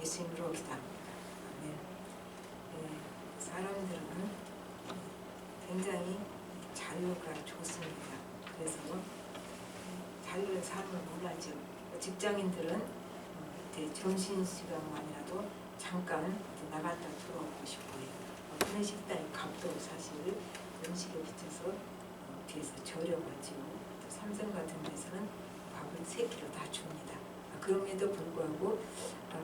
예수님으로 옵시다. 아멘. 사람들은 굉장히 자유가 좋습니다. 그래서 자유로운 삶을 원하죠. 직장인들은 점심시간만이라도 잠깐 나갔다 들어오고 싶어요. 그런 식당의 값도 사실 음식에 비춰서 뒤에서 저렴하지요. 또 삼성 같은 데서는 밥을 3끼로 다 줍니다. 그럼에도 불구하고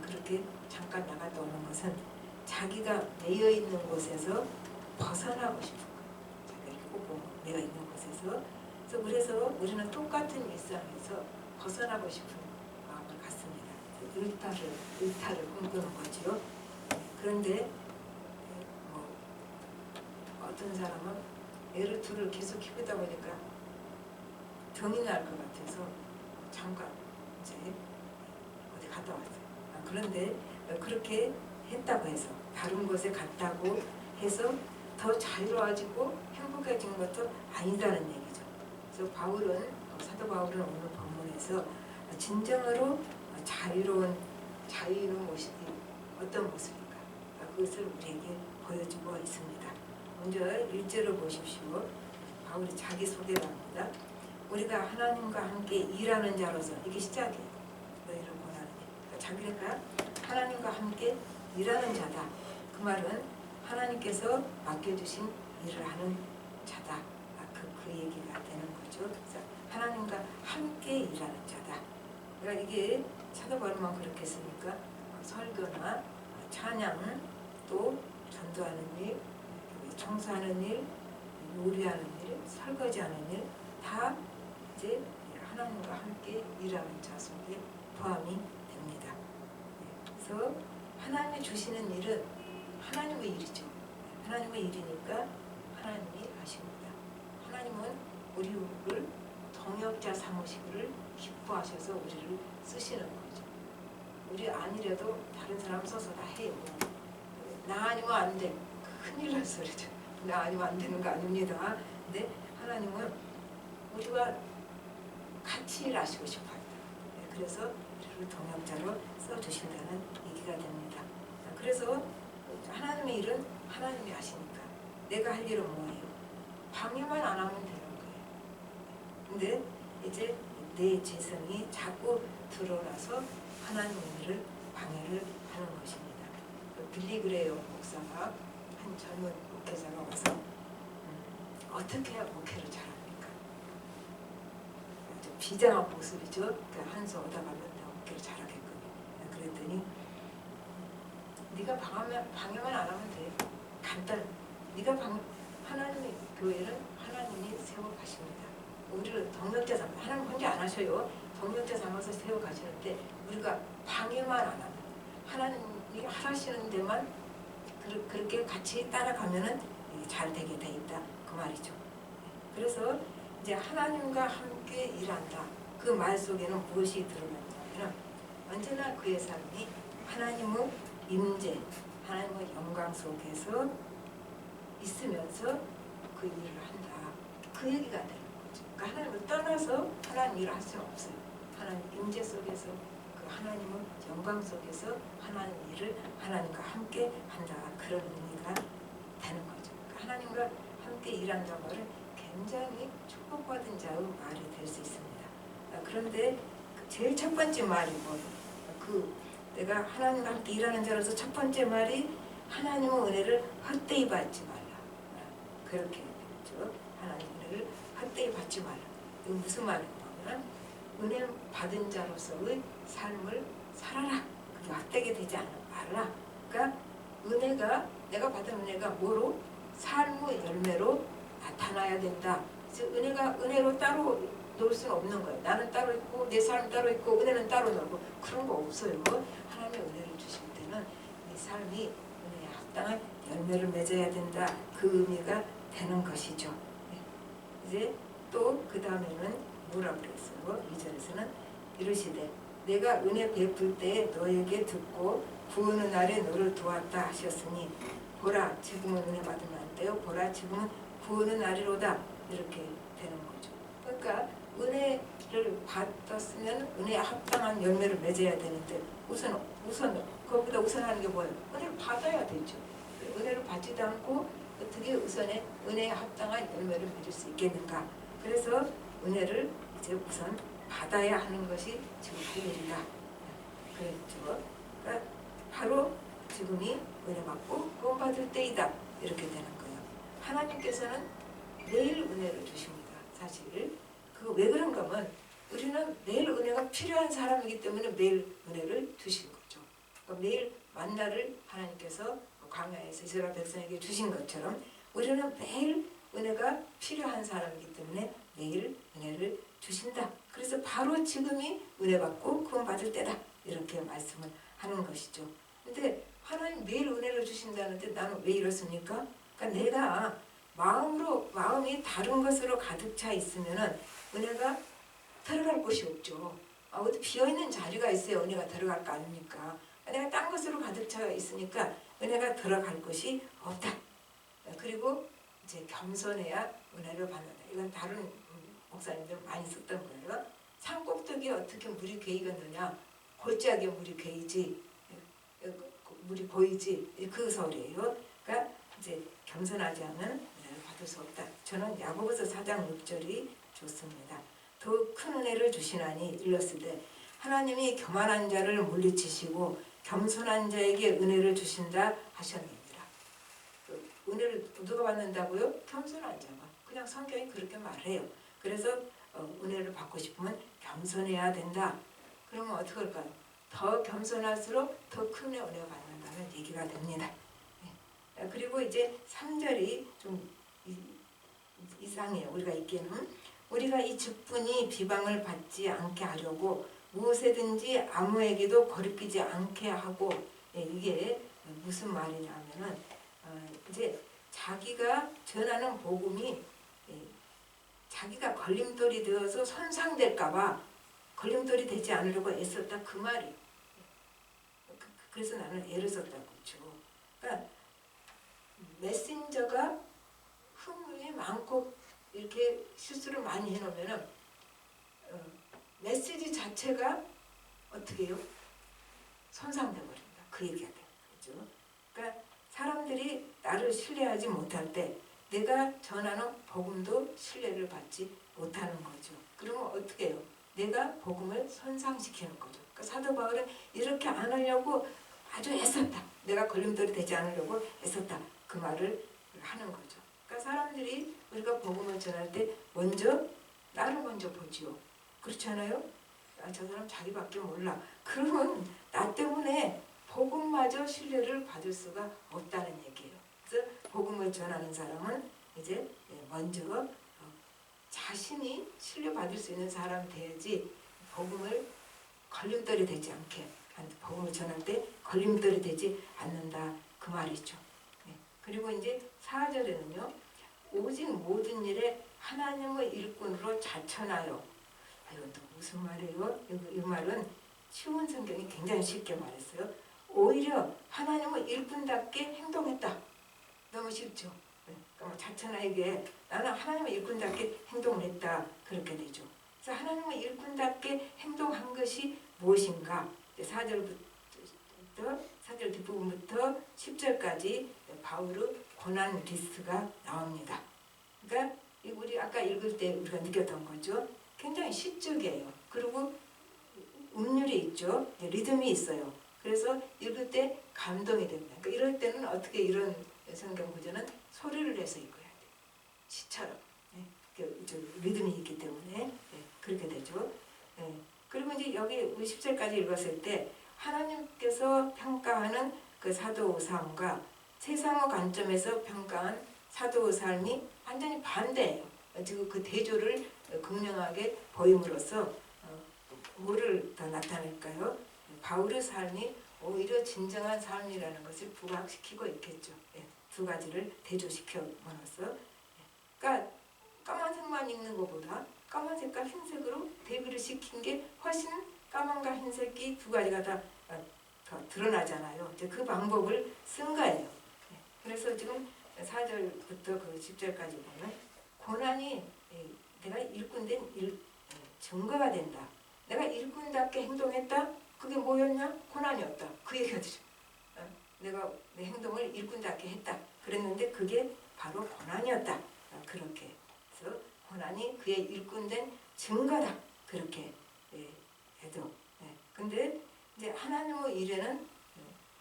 그렇게 잠깐 나갔다 오는 것은 자기가 매여 있는 곳에서 벗어나고 싶은 거예요. 자기가 이렇게 꼭 매여 있는 곳에서. 그래서 우리는 똑같은 일상에서 벗어나고 싶은 마음을 갖습니다. 일탈을 꿈꾸는 거죠. 그런데 어떤 사람은 애를 둘을 계속 키우다 보니까 병이 날 것 같아서 잠깐 이제 어디 갔다 왔어요. 그런데 그렇게 했다고 해서 다른 곳에 갔다고 해서 더 자유로워지고 행복해진 것도 아니다는 얘기죠. 그래서 사도 바울은 오늘 본문에서 진정으로 자유로운 모습이 어떤 모습일까? 그것을 우리에게 보여주고 있습니다. 먼저 1절을 보십시오. 바울이 자기 소개를 합니다. 우리가 하나님과 함께 일하는 자로서, 이게 시작이에요. 너희를 권하는 게. 자기가 하나님과 함께 일하는 자다. 그 말은 하나님께서 맡겨주신 일을 하는 자다. 그 얘기가 되는 거죠. 그래서 하나님과 함께 일하는 자다. 그러니까 이게 사도 바울만 그렇게 했으니까 설교나 찬양, 또 전도하는 일, 청소하는 일, 요리하는 일, 설거지하는 일 다 이제 하나님과 함께 일하는 자 속에 포함이 됩니다. 그래서 하나님이 주시는 일은 하나님의 일이죠. 하나님의 일이니까 하나님이 하십니다. 하나님은 우리를 동역자 삼으시기를 기뻐하셔서 우리를 쓰시는 거죠. 우리 아니래도 다른 사람 써서 다 해요. 나 아니면 안 돼. 큰일 날 소리죠. 나 아니면 안 되는 거 아닙니다. 근데 하나님은 우리가 같이 일하시고 싶어요. 그래서 우리를 동역자로 써주신다는 얘기가 됩니다. 그래서 하나님의 일은 하나님이 하시니까 내가 할 일은 뭐예요? 방해만 안 하면 되는 거예요. 근데 이제 내 재성이 자꾸 드러나서 하나님의 일을 방해를 하는 것입니다. 빌리 그레이엄 목사가 한 젊은 목회자가 와서 어떻게 해야 목회를 잘합니까? 아주 비장한 모습이죠. 한수 얻어가면 목회를 잘하겠군요. 그랬더니 네가 방해만 안 하면 돼. 간단. 하나님의 교회는 하나님이 세워 가십니다. 우리를 동역자 삼아, 하나님 혼자 안 하셔요. 동역자 삼아서 세워 가시는데 우리가 방해만 안 하면, 하나님이 하시는 데만 그렇게 같이 따라가면은 잘 되게 돼 있다 그 말이죠. 그래서 이제 하나님과 함께 일한다. 그 말 속에는 무엇이 들어가냐면 언제나 그의 삶이 하나님의 임재, 하나님의 영광 속에서 있으면서 그 일을 한다. 그 얘기가 되는 거죠. 그러니까 하나님을 떠나서 하나님 일을 할 수는 없어요. 하나님 임재 속에서, 그 하나님의 영광 속에서 하나님 일을 하나님과 함께 한다. 그런 의미가 되는 거죠. 그러니까 하나님과 함께 일한다는 말은 굉장히 축복받은 자의 말이 될 수 있습니다. 그런데 제일 첫 번째 말이 뭐예요? 내가 하나님과 함께 일하는 자로서 첫 번째 말이 하나님의 은혜를 헛되이 받지 말라. 그렇게 되죠. 하나님의 은혜를 헛되이 받지 말라. 이거 무슨 말이냐면 은혜 받은 자로서의 삶을 살아라. 그게 헛되게 되지 말라. 그러니까 내가 받은 은혜가 뭐로? 삶의 열매로 나타나야 된다. 그래서 은혜로 따로 놀 수는 없는 거예요. 나는 따로 있고 내 삶 따로 있고 은혜는 따로 놀고 그런 거 없어요. 하나님의 은혜를 주실 때는 이 삶이 은혜에 합당한 열매를 맺어야 된다. 그 의미가 되는 것이죠. 이제 또 그 다음에는 뭐라고 그랬어요? 2절에서는 이르시되 내가 은혜 베풀 때에 너에게 듣고 구원의 날에 너를 도왔다 하셨으니 보라 지금은 은혜 받으면 안 돼요. 보라 지금은 구원의 날이로다. 이렇게 되는 거죠. 그러니까 은혜를 받았으면 은혜에 합당한 열매를 맺어야 되는데 우선 우선 그것보다 우선하는 게 뭐예요? 은혜를 받아야 되죠. 은혜를 받지도 않고 어떻게 우선에 은혜에 합당한 열매를 맺을 수 있겠는가? 그래서 은혜를 이제 우선 받아야 하는 것이 지금 비밀이다. 그랬죠. 그러니까 바로 지금이 은혜 받고 구원받을 때이다. 이렇게 되는 거예요. 하나님께서는 매일 은혜를 주십니다. 사실 그 왜 그런가 하면 우리는 매일 은혜가 필요한 사람이기 때문에 매일 은혜를 주신 거죠. 그러니까 매일 만나를 하나님께서 광야에서 이스라엘 백성에게 주신 것처럼 우리는 매일 은혜가 필요한 사람이기 때문에 매일 은혜를 주신다. 그래서 바로 지금이 은혜 받고 구원받을 때다. 이렇게 말씀을 하는 것이죠. 근데 하나님 매일 은혜를 주신다는데 나는 왜 이렇습니까? 그러니까 내가 마음이 다른 것으로 가득 차 있으면은 은혜가 들어갈 곳이 없죠. 어디 비어있는 자리가 있어야 은혜가 들어갈 거 아닙니까? 내가 딴 것으로 가득 차 있으니까 은혜가 들어갈 곳이 없다. 그리고 이제 겸손해야 은혜를 받는다. 이건 다른 목사님들 많이 썼던 거예요. 산꼭대기에 어떻게 물이 괴이겠느냐? 골짜기에 물이 괴이지, 물이 고이지, 그 소리예요. 그러니까 이제 겸손하지 않은 은혜를 받을 수 없다. 저는 야고보서 4장 6절이 좋습니다. 더 큰 은혜를 주시나니 일렀으되 하나님이 교만한 자를 물리치시고 겸손한 자에게 은혜를 주신다 하셨느니라. 그 은혜를 누가 받는다고요? 겸손한 자가. 그냥 성경이 그렇게 말해요. 그래서 은혜를 받고 싶으면 겸손해야 된다. 그러면 어떻게 할까요? 더 겸손할수록 더 큰 은혜가 받는다는 얘기가 됩니다. 그리고 이제 3절이 좀 이상해요. 우리가 읽기에는 우리가 이 직분이 비방을 받지 않게 하려고 무엇에든지 아무에게도 거리끼지 않게 하고, 이게 무슨 말이냐면은 이제 자기가 전하는 복음이 자기가 걸림돌이 되어서 손상될까봐 걸림돌이 되지 않으려고 애썼다 그 말이. 그래서 나는 애를 썼다고 했죠. 그러니까 메신저가 흠이 많고 이렇게 실수를 많이 해놓으면은 메시지 자체가 어떻게 해요? 손상돼 버린다. 그 얘기가 돼요. 그렇죠? 그러니까 사람들이 나를 신뢰하지 못할 때 내가 전하는 복음도 신뢰를 받지 못하는 거죠. 그러면 어떻게 해요? 내가 복음을 손상시키는 거죠. 그러니까 사도 바울은 이렇게 안 하려고 아주 애썼다. 내가 걸림돌이 되지 않으려고 애썼다. 그 말을 하는 거죠. 그러니까 사람들이 우리가 복음을 전할 때 나를 먼저 보지요. 그렇지 않아요? 저 사람 자기밖에 몰라. 그러면 나 때문에 복음마저 신뢰를 받을 수가 없다는 얘기예요. 그래서 복음을 전하는 사람은 이제 먼저 자신이 신뢰받을 수 있는 사람이 돼야지 복음을 걸림돌이 되지 않게, 복음을 전할 때 걸림돌이 되지 않는다 그 말이죠. 그리고 이제 4절에는요. 오직 모든 일에 하나님의 일꾼으로 자천하여. 이건 또 무슨 말이에요? 이 말은 쉬운 성경이 굉장히 쉽게 말했어요. 오히려 하나님의 일꾼답게 행동했다. 너무 쉽죠? 그러니까 자천하에게 나는 하나님의 일꾼답게 행동을 했다. 그렇게 되죠. 그래서 하나님의 일꾼답게 행동한 것이 무엇인가? 4절 뒷부분부터 10절까지 바울의 고난 리스트가 나옵니다. 그러니까 우리 아까 읽을 때 우리가 느꼈던 거죠. 굉장히 시적이에요. 그리고 음률이 있죠. 리듬이 있어요. 그래서 읽을 때 감동이 됩니다. 그러니까 이럴 때는 어떻게 이런 성경 구절은 소리를 내서 읽어야 돼요. 시처럼. 리듬이 있기 때문에 그렇게 되죠. 그리고 이제 여기 우리 10절까지 읽었을 때 하나님께서 평가하는 그 사도의 삶과 세상의 관점에서 평가한 사도의 삶이 완전히 반대예요. 지금 그 대조를 극명하게 보임으로써 뭐를 더 나타낼까요? 바울의 삶이 오히려 진정한 삶이라는 것을 부각시키고 있겠죠. 두 가지를 대조시켜으로써. 그러니까 까만색만 읽는 것보다 까만색과 흰색으로 대비를 시킨 게 훨씬 까만과 흰색이 두 가지가 다 더 드러나잖아요. 이제 그 방법을 쓴 거예요. 그래서 지금 4절부터 그 10절까지 보면 고난이 내가 일꾼된 증거가 된다. 내가 일꾼답게 행동했다. 그게 뭐였냐? 고난이었다. 그 얘기가 되죠. 내가 내 행동을 일꾼답게 했다. 그랬는데 그게 바로 고난이었다. 그렇게 해서 고난이 그의 일꾼된 증거다. 그렇게 해도. 근데 이제 하나님의 일에는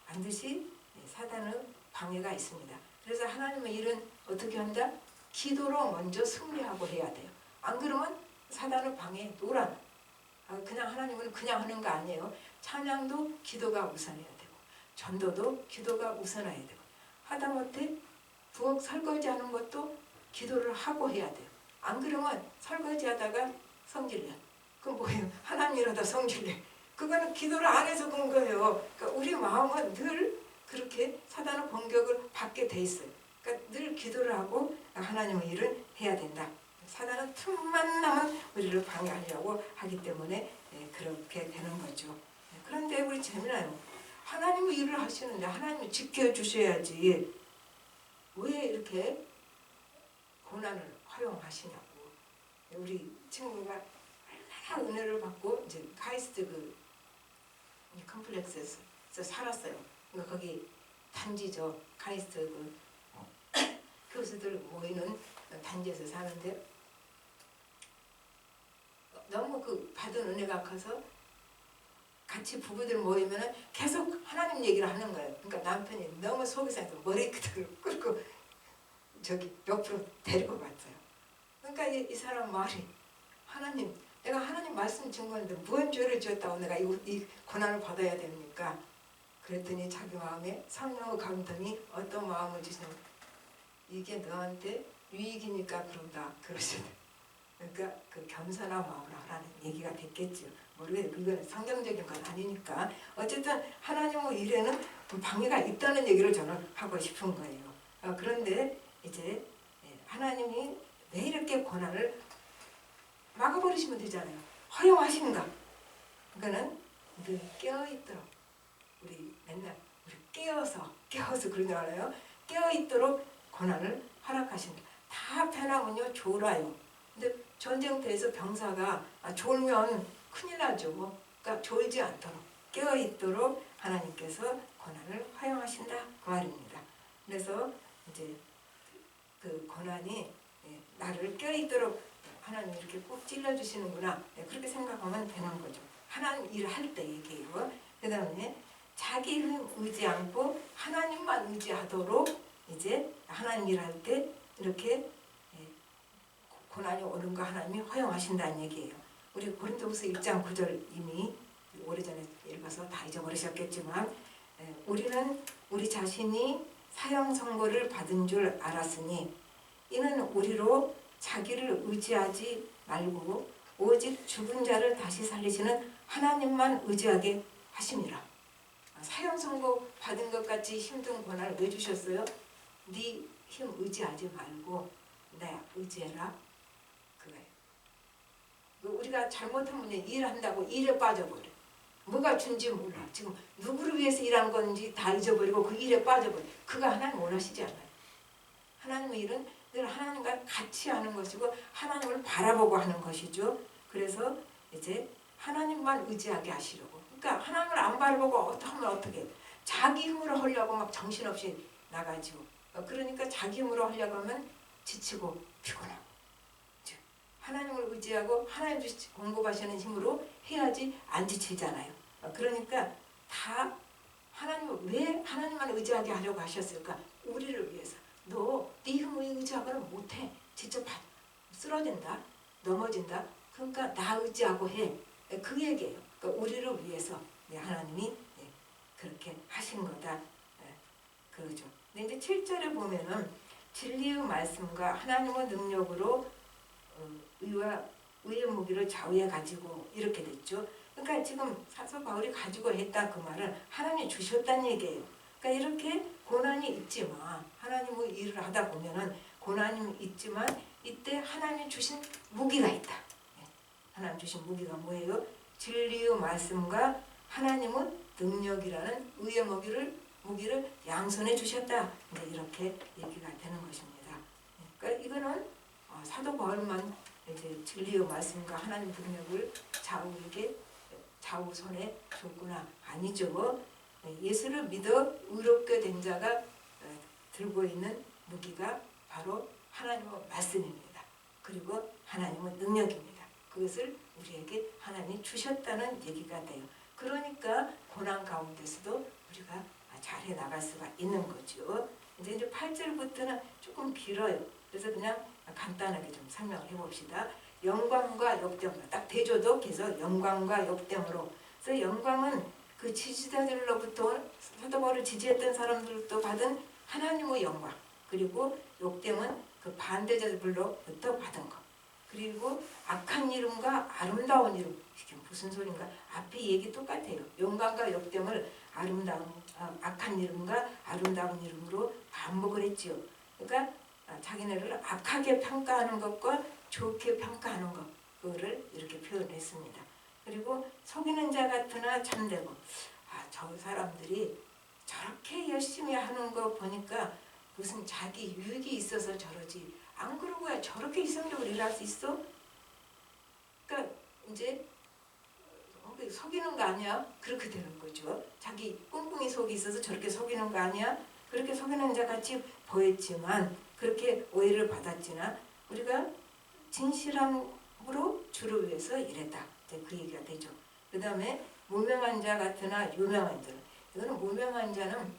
반드시 사단의 방해가 있습니다. 그래서 하나님의 일은 어떻게 한다? 기도로 먼저 승리하고 해야 돼요. 안 그러면 사단의 방해에 놀아. 그냥 하나님은 그냥 하는 거 아니에요. 찬양도 기도가 우선해야 되고 전도도 기도가 우선해야 되고 하다못해 부엌 설거지하는 것도 기도를 하고 해야 돼요. 안 그러면 설거지하다가 성질내. 그럼 뭐예요? 하나님 이러다 성질내. 그거는 기도를 안 해서 그런 거예요. 그러니까 우리 마음은 늘 그렇게 사단의 공격을 받게 돼 있어요. 그러니까 늘 기도를 하고 하나님의 일을 해야 된다. 사단은 틈만 나면 우리를 방해하려고 하기 때문에 그렇게 되는 거죠. 그런데 우리 재미나요. 하나님의 일을 하시는데 하나님이 지켜주셔야지 왜 이렇게 고난을 허용하시냐고. 우리 친구가 얼마나 은혜를 받고 이제 카이스트 그 컴플렉스에서 살았어요. 그러니까 거기 단지죠. 카이스트 그 교수들 모이는 단지에서 사는데 너무 그 받은 은혜가 커서 같이 부부들 모이면은 계속 하나님 얘기를 하는 거예요. 그러니까 남편이 너무 속이 상해서 머리끄덕을 끌고 저기 옆으로 데리고 갔어요. 그러니까 이 사람 말이 하나님, 내가 하나님 말씀 증거하는데 무슨 죄를 지었다고 내가 이 고난을 받아야 됩니까? 그랬더니 자기 마음에 성령의 감동이 어떤 마음을 주시냐면 이게 너한테 유익이니까 그런다 그러시네. 그러니까 그 겸손한 마음으로 하라는 얘기가 됐겠죠. 모르겠어요. 그건 성경적인 건 아니니까. 어쨌든 하나님의 일에는 방해가 있다는 얘기를 저는 하고 싶은 거예요. 그런데 이제 하나님이 왜 이렇게 고난을 막아버리시면 되잖아요. 허용하신가? 그거는 늘 깨어있도록 우리 맨날 우리 깨어서 그런 줄 알아요. 깨어있도록 고난을 허락하신다. 다 편하면요 졸아요. 근데 전쟁터에서 병사가 졸면 큰일 나죠. 그러니까 졸지 않도록 깨어있도록 하나님께서 고난을 허용하신다 그 말입니다. 그래서 이제 그 고난이 나를 깨어있도록 하나님이 이렇게 꼭 찔러주시는구나 그렇게 생각하면 되는 거죠. 하나님 일을 할 때 얘기해요. 그 다음에 자기 힘 의지 않고 하나님만 의지하도록 이제 하나님 일할 때 이렇게 고난이 오는 거 하나님이 허용하신다는 얘기예요. 우리 고린도후서 1장 9절 이미 오래전에 읽어서 다 잊어버리셨겠지만 우리는 우리 자신이 사형 선고를 받은 줄 알았으니 이는 우리로 자기를 의지하지 말고 오직 죽은 자를 다시 살리시는 하나님만 의지하게 하심이라. 사형 선고 받은 것 같이 힘든 고난을 왜 주셨어요? 네 힘 의지하지 말고 내 의지해라 그거예요. 우리가 잘못하면 일한다고 일에 빠져버려. 뭐가 준지 몰라. 지금 누구를 위해서 일하는 건지 다 잊어버리고 그 일에 빠져버려. 그거 하나님 원하시지 않아요. 하나님의 일은 늘 하나님과 같이 하는 것이고 하나님을 바라보고 하는 것이죠. 그래서 이제 하나님만 의지하게 하시려고. 그러니까 하나님을 안 바라보고 하면 어떻게 해요? 자기 힘으로 하려고 막 정신없이 나가죠. 그러니까 자기 힘으로 하려고 하면 지치고 피곤하고. 하나님을 의지하고 하나님 공급하시는 힘으로 해야지 안 지치잖아요. 그러니까 다 하나님을 왜 하나님만 의지하게 하려고 하셨을까? 우리를 위해서. 너 네 힘을 의지하고는 못해. 직접 쓰러진다. 넘어진다. 그러니까 나 의지하고 해. 그 얘기예요. 그러니까 우리를 위해서 하나님이 그렇게 하신 거다. 그러죠. 근데 이제 7절에 보면은 진리의 말씀과 하나님의 능력으로 의의 무기를 좌우에 가지고 이렇게 됐죠. 그러니까 지금 사도 바울이 가지고 했다 그 말은 하나님이 주셨다는 얘기예요. 그러니까 이렇게 고난이 있지만 하나님의 일을 하다 보면은 고난이 있지만 이때 하나님이 주신 무기가 있다. 하나님 주신 무기가 뭐예요? 진리의 말씀과 하나님의 능력이라는 의의 무기를 양손에 주셨다. 이렇게 얘기가 되는 것입니다. 그러니까 이거는 사도 바울만 이제 진리의 말씀과 하나님 능력을 좌우에게 좌우손에 줬구나 아니죠. 예수를 믿어 의롭게 된 자가 들고 있는 무기가 바로 하나님의 말씀입니다. 그리고 하나님의 능력입니다. 그것을 우리에게 하나님이 주셨다는 얘기가 돼요. 그러니까 고난 가운데서도 우리가 잘해 나갈 수가 있는 거죠. 이제 8절부터는 조금 길어요. 그래서 그냥 간단하게 좀 설명을 해봅시다. 영광과 역대함으로, 딱 대조도 계속 영광과 역대함으로. 그래서 영광은 그 지지자들로부터 사도 바울을 지지했던 사람들로부터 받은 하나님의 영광, 그리고 욕됨은 그 반대자들로부터 받은 것, 그리고 악한 이름과 아름다운 이름. 이게 무슨 소린가? 앞에 얘기 똑같아요. 영광과 역됨을 악한 이름과 아름다운 이름으로 반복을 했지요. 그러니까 자기네를 악하게 평가하는 것과 좋게 평가하는 것, 그거를 이렇게 표현했습니다. 그리고 속이는 자 같으나 참되고, 저 사람들이 저렇게 열심히 하는 거 보니까 무슨 자기 유익이 있어서 저러지, 안 그러고야 저렇게 이성적으로 일할 수 있어? 그러니까 이제 속이는 거 아니야? 그렇게 되는 거죠. 자기 꿍꿍이 속이 있어서 저렇게 속이는 거 아니야? 그렇게 속이는 자 같이 보였지만, 그렇게 오해를 받았지나 우리가 진실함으로 주를 위해서 일했다. 그 얘기가 되죠. 그 다음에 무명한 자 같으나 유명한 자. 이거는 무명한 자는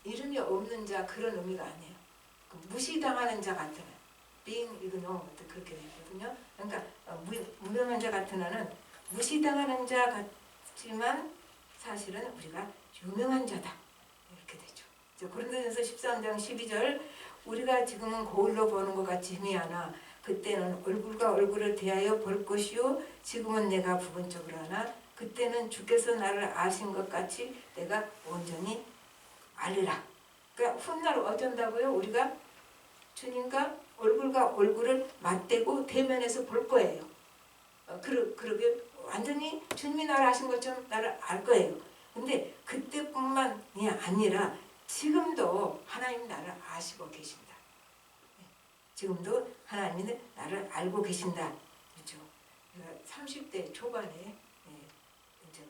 이름이 없는 자, 그런 의미가 아니에요. 무시당하는 자 같으나, being ignored, 그렇게 되거든요. 그러니까 무명한 자 같으나는 무시당하는 자 같지만 사실은 우리가 유명한 자다, 이렇게 되죠. 고린도전서 13장 12절, 우리가 지금은 거울로 보는 것 같이 희미하나 그때는 얼굴과 얼굴을 대하여 볼 것이요 지금은 내가 부분적으로 하나 그때는 주께서 나를 아신 것 같이 내가 온전히 알리라. 그러니까 훗날 어쩐다고요? 우리가 주님과 얼굴과 얼굴을 맞대고 대면해서 볼 거예요. 그러게 완전히 주님이 나를 아신 것처럼 나를 알 거예요. 근데 그때뿐만이 아니라 지금도 하나님 나를 아시고 계신다. 지금도 하나님이 나를 알고 계신다. 그렇죠? 30대 초반에 이제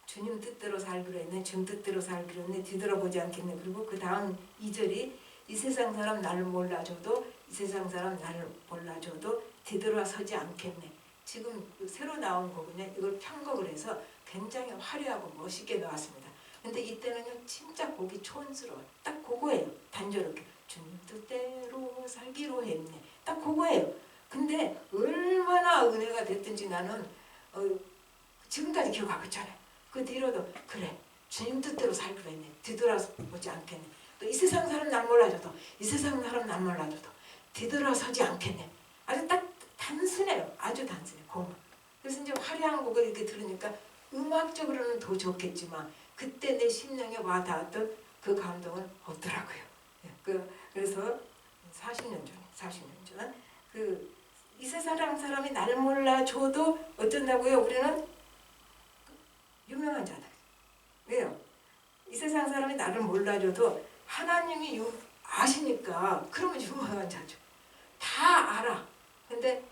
주님 뜻대로 살기로 했네, 준 뜻대로 살기로 했네, 뒤돌아보지 않겠네. 그리고 그 다음 2절이 이 세상 사람 나를 몰라줘도, 이 세상 사람 나를 몰라줘도 뒤돌아서지 않겠네. 지금 새로 나온 거군요. 이걸 편곡을 해서 굉장히 화려하고 멋있게 나왔습니다. 근데 이때는요 진짜 보기 촌스러워. 딱 그거예요. 단조롭게 주님 뜻대로 살기로 했네. 딱 그거예요. 근데 얼마나 은혜가 됐든지 나는 지금까지 기억하고 있잖아요. 그 뒤로도 그래, 주님 뜻대로 살기로 했네, 뒤돌아보지 않겠네. 또 이 세상 사람 날 몰라줘도, 이 세상 사람 날 몰라줘도 뒤돌아서지 않겠네. 아주 딱 단순해요. 아주 단순해. 고마. 그래서 이제 화려한 곡을 이렇게 들으니까 음악적으로는 더 좋겠지만 그때 내 심령에 와닿았던 그 감동은 없더라고요. 그래서 40년 전 이 세상 사람이 나를 몰라줘도 어쩐다고요? 우리는 유명한 자다. 왜요? 이 세상 사람이 나를 몰라줘도 하나님이 아시니까 그러면 유명한 자죠. 다 알아. 근데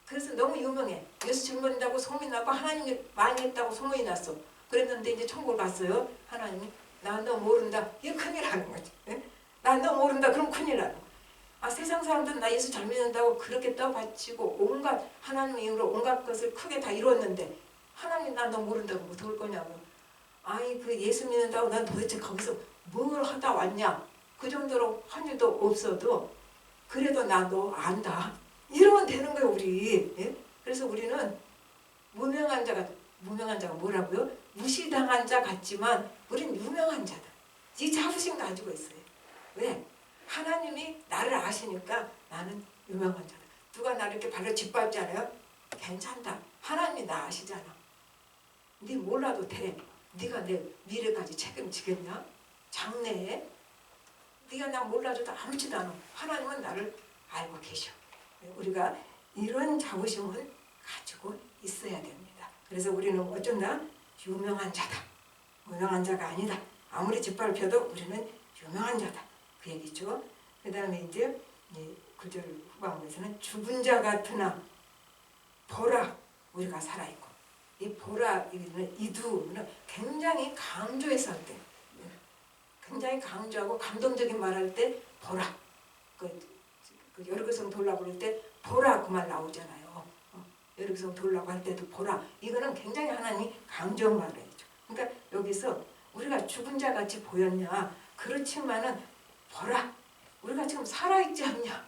그래서 너무 유명해. 예수 증거한다고 소문이 나고 하나님이 많이 했다고 소문이 났어. 그랬는데 이제 천국을 갔어요. 하나님이 나 너 모른다. 이거 큰일 나는 거지. 나 너 모른다. 그럼 큰일 나는 거야. 세상 사람들은 나 예수 잘 믿는다고 그렇게 떠받치고 온갖 하나님의 이름으로 온갖 것을 크게 다 이뤘는데 하나님 나 너 모른다고 뭐 어떨 거냐고. 아니 그 예수 믿는다고 난 도대체 거기서 뭘 하다 왔냐. 그 정도로 한 일도 없어도 그래도 나 너 안다. 이러면 되는 거예요 우리. 예? 그래서 우리는 무명한 자가 뭐라고요? 무시당한 자 같지만 우린 유명한 자다. 이 자부심 가지고 있어요. 왜? 하나님이 나를 아시니까 나는 유명한 자다. 누가 나를 이렇게 발로 짓밟지 않아요? 괜찮다. 하나님이 나 아시잖아. 네 몰라도 돼. 네가 내 미래까지 책임지겠냐? 장래에 네가 나 몰라줘도 아무렇지도 않아. 하나님은 나를 알고 계셔. 우리가 이런 자부심을 가지고 있어야 됩니다. 그래서 우리는 어쩐다? 유명한 자다. 유명한 자가 아니다. 아무리 짓밟혀도 우리는 유명한 자다. 그 얘기죠. 그 다음에 이제 9절 후반부에서는 죽은 자 같으나 보라 우리가 살아있고, 이 보라, 이두는 굉장히 강조해서 할 때, 굉장히 강조하고 감동적인 말할 때 보라. 그 여리고성 돌라고 그럴 때 보라 그 말 나오잖아요. 여리고성 돌라고 할 때도 보라. 이거는 굉장히 하나님이 강조한 말이죠. 그러니까 여기서 우리가 죽은 자 같이 보였냐? 그렇지만은 보라. 우리가 지금 살아있지 않냐?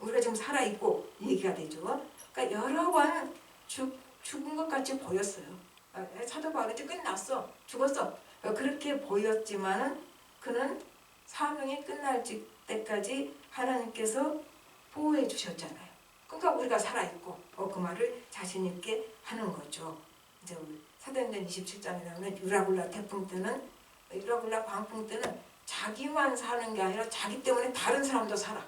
우리가 지금 살아있고 얘기가 되죠. 그러니까 여러 번 죽은 것 같이 보였어요. 사도 바울이 이제 끝났어. 죽었어. 그렇게 보였지만은 그는 사명이 끝날 때까지 하나님께서 보호해 주셨잖아요. 그러니까 우리가 살아있고 그 말을 자신 있게 하는 거죠. 이제 사도행전 27장에 나오는 유라굴라 태풍 때는 유라굴라 광풍 때는 자기만 사는 게 아니라 자기 때문에 다른 사람도 살아.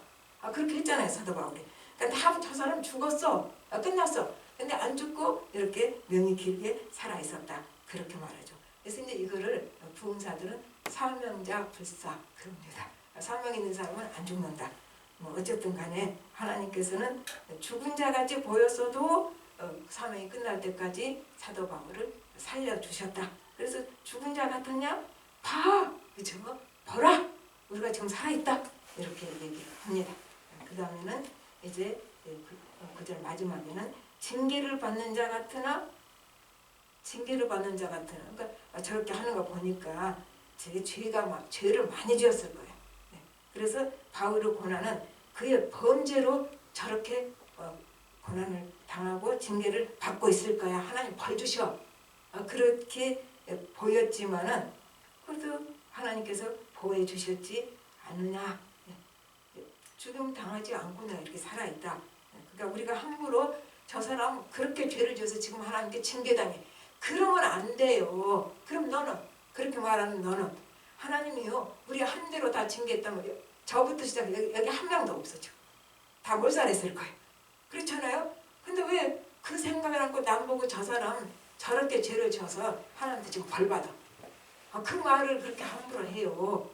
그렇게 했잖아요, 사도 바울이. 그러니까 저 사람 죽었어. 끝났어. 근데 안 죽고 이렇게 명이 길게 살아 있었다. 그렇게 말하죠. 그래서 이제 이거를 부흥사들은 사명자 불사 그럽니다. 사명 있는 사람은 안 죽는다. 어쨌든 간에 하나님께서는 죽은 자 같이 보였어도 사명이 끝날 때까지 사도 바울을 살려주셨다. 그래서 죽은 자 같았냐? 봐! 그렇죠? 보라! 우리가 지금 살아있다. 이렇게 얘기합니다. 그 다음에는 이제 구절 마지막에는 징계를 받는 자 같으나 그러니까 저렇게 하는 거 보니까 제 죄를 많이 지었을 거예요. 그래서 바울의 고난은 그의 범죄로 저렇게 고난을 당하고 징계를 받고 있을 거야. 하나님 벌 주셔. 그렇게 보였지만은 그래도 하나님께서 보호해 주셨지 않느냐. 죽음 당하지 않고 내가 이렇게 살아있다. 그러니까 우리가 함부로 저 사람 그렇게 죄를 지어서 지금 하나님께 징계당해. 그러면 안 돼요. 그럼 너는 그렇게 말하는 너는 하나님이요 우리 한 대로 다 징계했다면 저부터 시작해 여기 한 명도 없어져. 다 몰살했을 거예요. 그렇잖아요. 근데 왜 그 생각을 안고 남 보고 저 사람 저렇게 죄를 져서 하나님한테 지금 벌 받아. 그 말을 그렇게 함부로 해요.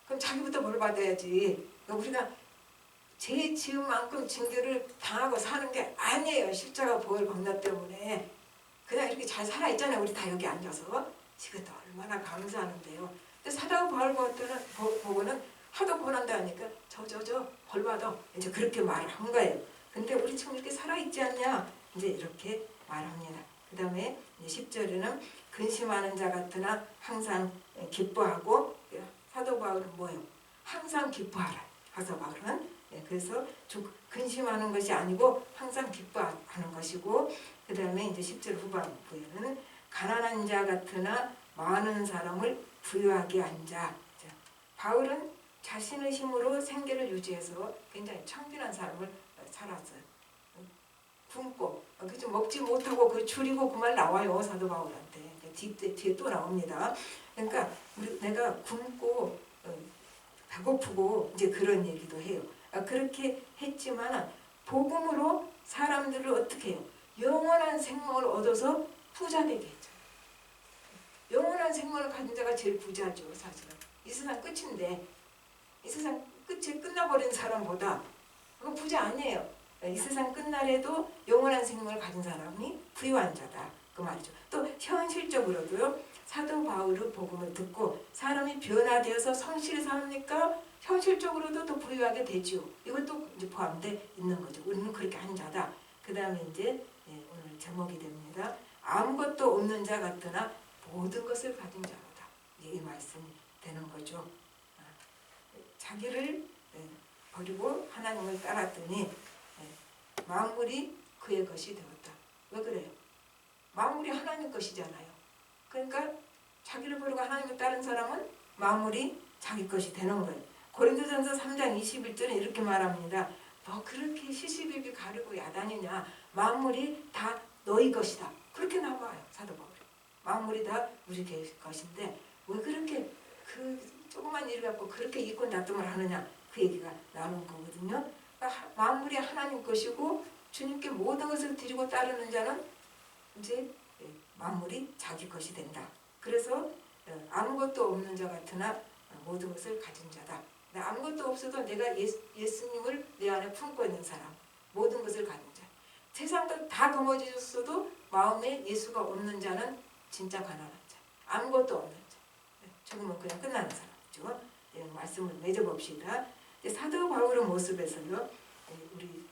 그럼 자기부터 벌 받아야지. 우리가 죄 지은 만큼 징계를 당하고 사는 게 아니에요. 십자가 보혈 광라 때문에. 그냥 이렇게 잘 살아있잖아요. 우리 다 여기 앉아서. 이것도 얼마나 감사하는데요. 근데 사도 바울 보고는 하도 고난다 하니까 저 벌 받아. 이제 그렇게 말을 한 거예요. 근데 우리 지금 이렇게 살아있지 않냐? 이제 이렇게 말합니다. 그 다음에 10절에는 근심하는 자 같으나 항상 기뻐하고 사도 바울은 뭐예요? 항상 기뻐하라. 사도 바울은 그래서 근심하는 것이 아니고 항상 기뻐하는 것이고 그 다음에 이제 10절 후반부에는 가난한 자 같으나 많은 사람을 부유하게 한 자. 바울은 자신의 힘으로 생계를 유지해서 굉장히 청빈한 삶을 살았어요. 굶고 그죠 먹지 못하고 그 줄이고 그 말 나와요 사도 바울한테 뒤에 또 나옵니다. 그러니까 내가 굶고 배고프고 이제 그런 얘기도 해요. 그렇게 했지만 복음으로 사람들을 어떻게 해요? 영원한 생명을 얻어서 부자 되게 했죠. 영원한 생명을 가진 자가 제일 부자죠. 사실은 이 세상 끝인데 이 세상 끝이 끝나버린 사람보다 그건 부자 아니에요. 이 세상 끝날에도 영원한 생명을 가진 사람이 부유한 자다. 그 말이죠. 또 현실적으로도요. 사도 바울의 복음을 듣고 사람이 변화되어서 성실히 사니까 현실적으로도 더 부유하게 되지요. 이것도 이제 포함되어 있는 거죠. 우리는 그렇게 한 자다. 그 다음에 이제 오늘 제목이 됩니다. 아무것도 없는 자 같으나 모든 것을 가진 자로다. 이 말씀이 되는 거죠. 자기를 버리고 하나님을 따랐더니 만물이 그의 것이 되었다. 왜 그래요? 만물이 하나님 것이잖아요. 그러니까 자기를 버리고 하나님을 따른 사람은 만물이 자기 것이 되는 거예요. 고린도전서 3장 21절에 이렇게 말합니다. 너 그렇게 시시비비 가리고 야단이냐? 만물이 다 너희 것이다. 그렇게 나와요. 사도 바울이. 만물이 다 우리 것인데 왜 그렇게 그 조그만 일 갖고 그렇게 이권 다툼을 하느냐? 그 얘기가 나오는 거거든요. 만물이 하나님 것이고 주님께 모든 것을 드리고 따르는 자는 이제 만물이 자기 것이 된다. 그래서 아무것도 없는 자 같으나 모든 것을 가진 자다. 아무것도 없어도 내가 예수님을 내 안에 품고 있는 사람, 모든 것을 가진 자. 세상 것 다 거머쥐었어도 마음에 예수가 없는 자는 진짜 가난한 자, 아무것도 없는 자, 죽으면 그냥 끝나는 사람이죠. 말씀을 맺어봅시다. 사도 바울의 모습에서요, 우리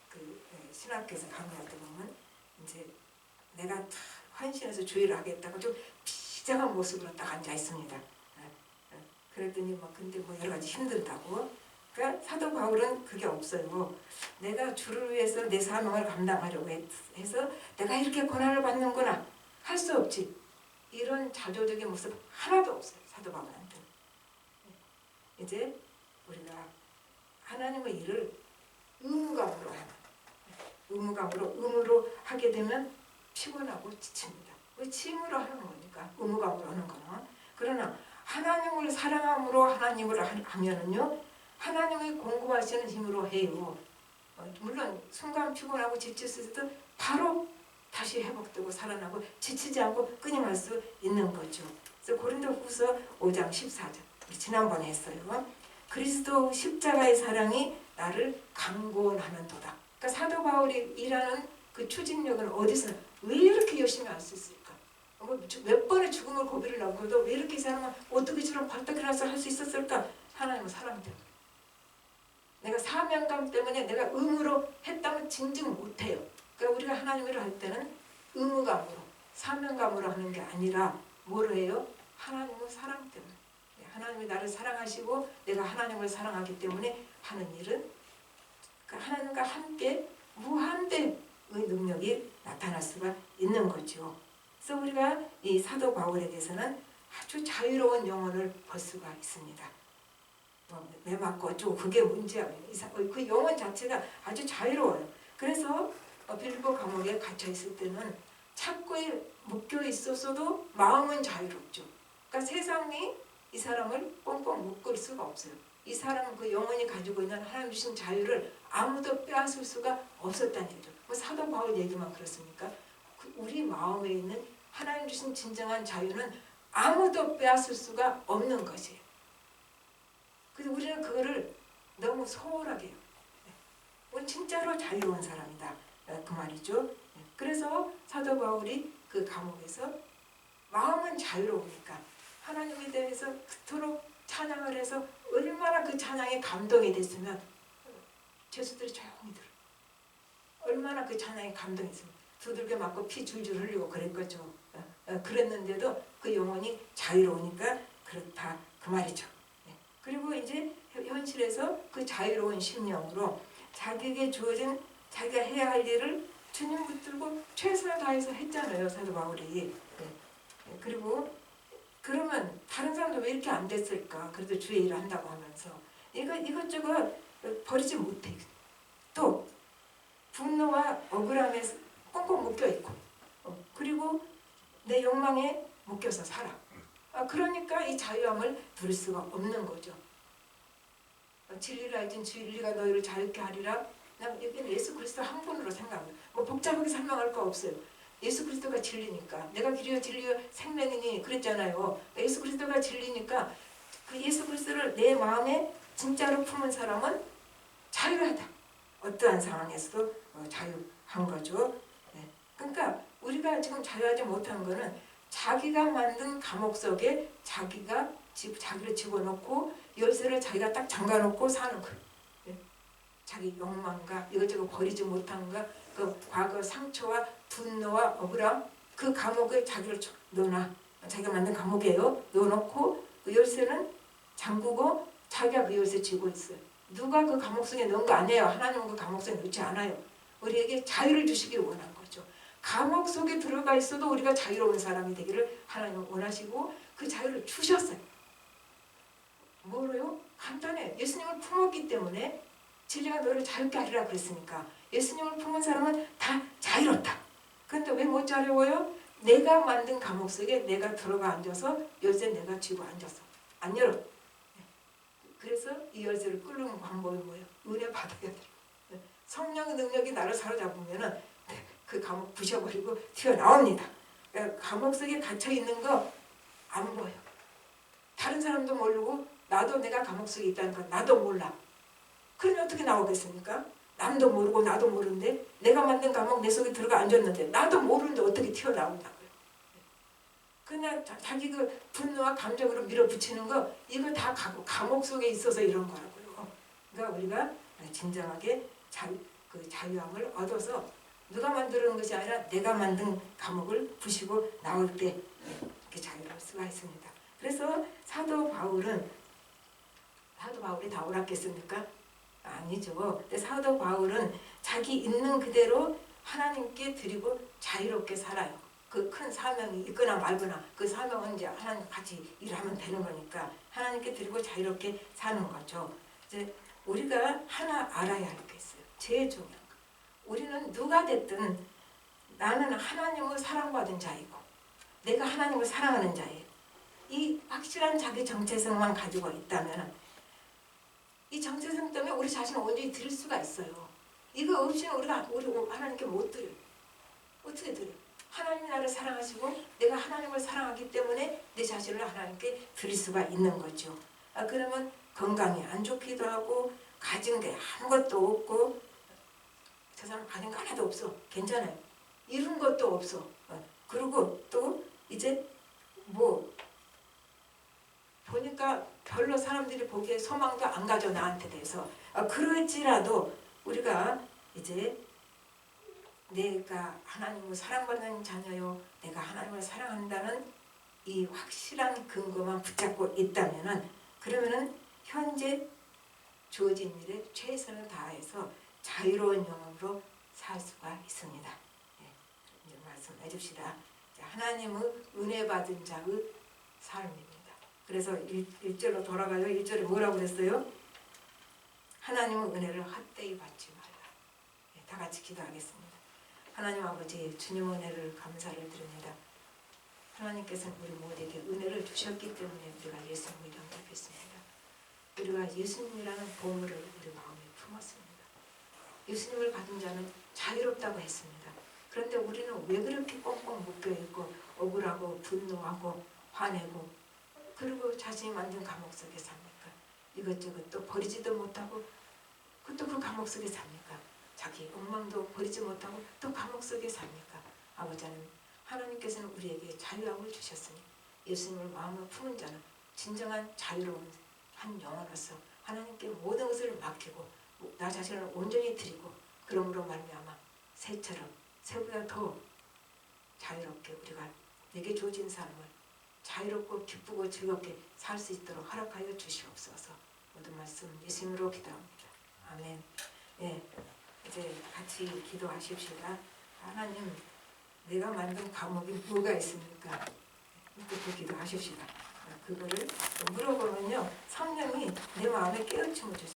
그 신학교에서 강의할 때 보면 이제 내가 헌신해서 주의를 하겠다고 좀 비장한 모습으로 딱 앉아 있습니다. 그랬더니 근데 여러 가지 힘들다고. 그러니까 사도 바울은 그게 없어요. 내가 주를 위해서 내 사명을 감당하려고 해서 내가 이렇게 고난을 받는구나 할 수 없지. 이런 자조적인 모습 하나도 없어요. 사도 바울한테는. 이제 우리가 하나님의 일을 의무감으로 하는, 의무로 하게 되면 피곤하고 지칩니다. 취임으로 하는 거니까, 의무감으로 하는 거는. 그러나 하나님을 사랑함으로 하나님을 하면은요, 하나님의 공급하시는 힘으로 해요. 물론 순간 피곤하고 지쳤을 때도 바로 다시 회복되고 살아나고 지치지 않고 끊임할 수 있는 거죠. 그래서 고린도후서 5장 14절 우리 지난번에 했어요. 그리스도 십자가의 사랑이 나를 강권하는도다. 그러니까 사도 바울이 일하는 그 추진력은 어디서 왜 이렇게 열심히 할 수 있을까? 몇 번의 죽음을 고비를 넘고도 왜 이렇게 이 사람은 어떻게 저런 벌떡 일어나서 할 수 있었을까? 하나님의 사랑 때문에. 내가 사명감 때문에 내가 의무로 했다면 진즉 못해요. 그러니까 우리가 하나님을 할 때는 의무감으로, 사명감으로 하는 게 아니라 뭐로 해요? 하나님의 사랑 때문에. 하나님이 나를 사랑하시고 내가 하나님을 사랑하기 때문에 하는 일은 하나님과 함께 무한대의 능력이 나타날 수가 있는 거죠. 그래서 우리가 이 사도 바울에게서는 아주 자유로운 영혼을 볼 수가 있습니다. 매 맞고 어쩌고 그게 문제야. 그 영혼 자체가 아주 자유로워요. 그래서 빌보 감옥에 갇혀 있을 때는 착고에 묶여 있었어도 마음은 자유롭죠. 그러니까 세상이 이 사람을 뻥뻥 묶을 수가 없어요. 이 사람 그 영혼이 가지고 있는 하나님 주신 자유를 아무도 빼앗을 수가 없었다는 얘기죠. 사도 바울 얘기만 그렇습니까? 우리 마음에 있는 하나님 주신 진정한 자유는 아무도 빼앗을 수가 없는 것이에요. 그래서 우리는 그거를 너무 소홀하게 해요. 우리 진짜로 자유로운 사람이다. 그 말이죠. 그래서 사도 바울이 그 감옥에서 마음은 자유로우니까 하나님에 대해서 그토록 찬양을 해서 얼마나 그 찬양에 감동이 됐으면 죄수들이 조용히 들어. 얼마나 그 찬양에 감동이 있으면 두들겨 맞고 피 줄줄 흘리고 그랬겠죠. 그랬는데도 그 영혼이 자유로우니까 그렇다 그 말이죠. 그리고 이제 현실에서 그 자유로운 심령으로 자기에게 주어진 자기가 해야 할 일을 주님 붙들고 최선을 다해서 했잖아요. 사도 바울이. 그리고 그러면 다른 사람도 왜 이렇게 안 됐을까? 그래도 주의 일을 한다고 하면서 이것저것 버리지 못해. 또 분노와 억울함에 꽁꽁 묶여있고 그리고 내 욕망에 묶여서 살아. 그러니까 이 자유함을 누릴 수가 없는 거죠. 진리를 알진 진리가 너희를 자유케 하리라. 여기는 예수 그리스도 한 분으로 생각합니다. 복잡하게 설명할 거 없어요. 예수 그리스도가 진리니까. 내가 길이요 진리요 생명이니 그랬잖아요. 예수 그리스도가 진리니까 그 예수 그리스도를 내 마음에 진짜로 품은 사람은 자유하다. 어떠한 상황에서도 자유한 거죠. 그러니까 우리가 지금 자유하지 못한 거는 자기가 만든 감옥 속에 자기를 집어넣고 열쇠를 자기가 딱 잠가놓고 사는 거예요. 자기 욕망과 이것저것 버리지 못한 거, 그 과거 상처와 분노와 억울함, 그 감옥에 자기를 넣어놔. 자기가 만든 감옥이에요. 넣어놓고 그 열쇠는 잠그고 자기가 그 열쇠 쥐고 있어요. 누가 그 감옥 속에 넣은 거 아니에요. 하나님은 그 감옥 속에 넣지 않아요. 우리에게 자유를 주시기 원한 거죠. 감옥 속에 들어가 있어도 우리가 자유로운 사람이 되기를 하나님은 원하시고 그 자유를 주셨어요. 뭐로요? 간단해. 예수님을 품었기 때문에 진리가 너를 자유케 하리라 그랬으니까 예수님을 품은 사람은 다 자유롭다. 그런데 왜 못 자유로워요? 내가 만든 감옥 속에 내가 들어가 앉아서 열쇠 내가 쥐고 앉아서 안 열어. 그래서 이 열쇠를 끌는 방법이 뭐예요? 은혜 받아야 돼요. 성령의 능력이 나를 사로잡으면은 그 감옥 부셔버리고 튀어나옵니다. 감옥 속에 갇혀있는 거 안 보여. 다른 사람도 모르고 나도 내가 감옥 속에 있다는 거 나도 몰라. 그러면 어떻게 나오겠습니까? 남도 모르고 나도 모르는데 내가 만든 감옥 내 속에 들어가 앉았는데 나도 모르는데 어떻게 튀어나온다고요. 그냥 자기 그 분노와 감정으로 밀어붙이는 거 이거 다 감옥 속에 있어서 이런 거라고요. 그러니까 우리가 진정하게 그 자유함을 얻어서 누가 만드는 것이 아니라 내가 만든 감옥을 부시고 나올 때 이렇게 자유로울 수가 있습니다. 그래서 사도 바울이 다 옳았겠습니까? 아니죠. 근데 사도 바울은 자기 있는 그대로 하나님께 드리고 자유롭게 살아요. 그 큰 사명이 있거나 말거나 그 사명은 이제 하나님 같이 일하면 되는 거니까 하나님께 드리고 자유롭게 사는 거죠. 이제 우리가 하나 알아야 할 게 있어요. 제일 중요한 거. 우리는 누가 됐든 나는 하나님을 사랑받은 자이고 내가 하나님을 사랑하는 자예요. 이 확실한 자기 정체성만 가지고 있다면 이 정체성 때문에 우리 자신을 온전히 드릴 수가 있어요. 이거 없이는 우리 하나님께 못 드려요. 어떻게 드려요? 하나님 나를 사랑하시고 내가 하나님을 사랑하기 때문에 내 자신을 하나님께 드릴 수가 있는 거죠. 그러면 건강이 안 좋기도 하고 가진 게 아무것도 없고 저 사람 가진 거 하나도 없어. 괜찮아요. 이룬 것도 없어. 그리고 또 이제 뭐 보니까 별로 사람들이 보기에 소망도 안 가져 나한테 대해서 그럴지라도 우리가 이제 내가 하나님을 사랑받는 자녀요 내가 하나님을 사랑한다는 이 확실한 근거만 붙잡고 있다면은 그러면은 현재 주어진 일에 최선을 다해서 자유로운 영혼으로 살 수가 있습니다. 이제 말씀해 줍시다. 하나님의 은혜 받은 자의 삶입니다. 그래서 1절로 돌아가요. 1절에 뭐라고 그랬어요? 하나님의 은혜를 헛되이 받지 말라. 다 같이 기도하겠습니다. 하나님 아버지 주님 은혜를 감사를 드립니다. 하나님께서는 우리 모두에게 은혜를 주셨기 때문에 우리가 예수님을 영접했습니다. 우리가 예수님이라는 보물을 우리 마음에 품었습니다. 예수님을 받은 자는 자유롭다고 했습니다. 그런데 우리는 왜 그렇게 꽁꽁 묶여있고 억울하고 분노하고 화내고 그리고 자신이 만든 감옥 속에 삽니까? 이것저것 또 버리지도 못하고 또 그 감옥 속에 삽니까? 자기 엉망도 버리지 못하고 또 감옥 속에 삽니까? 아버지는 하나님께서는 우리에게 자유함을 주셨으니 예수님을 마음에 품은 자는 진정한 자유로운 한 영혼으로서 하나님께 모든 것을 맡기고 나 자신을 온전히 드리고 그러므로 말미암아 새처럼 새보다 더 자유롭게 우리가 내게 주어진 삶을 자유롭고 기쁘고 즐겁게 살 수 있도록 허락하여 주시옵소서. 모든 말씀 예수님으로 기도합니다. 아멘. 예, 이제 같이 기도하십시다. 하나님, 내가 만든 감옥이 뭐가 있습니까? 이렇게 기도하십시다. 그거를 물어보면요, 성령이 내 마음에 깨우침을 주세요.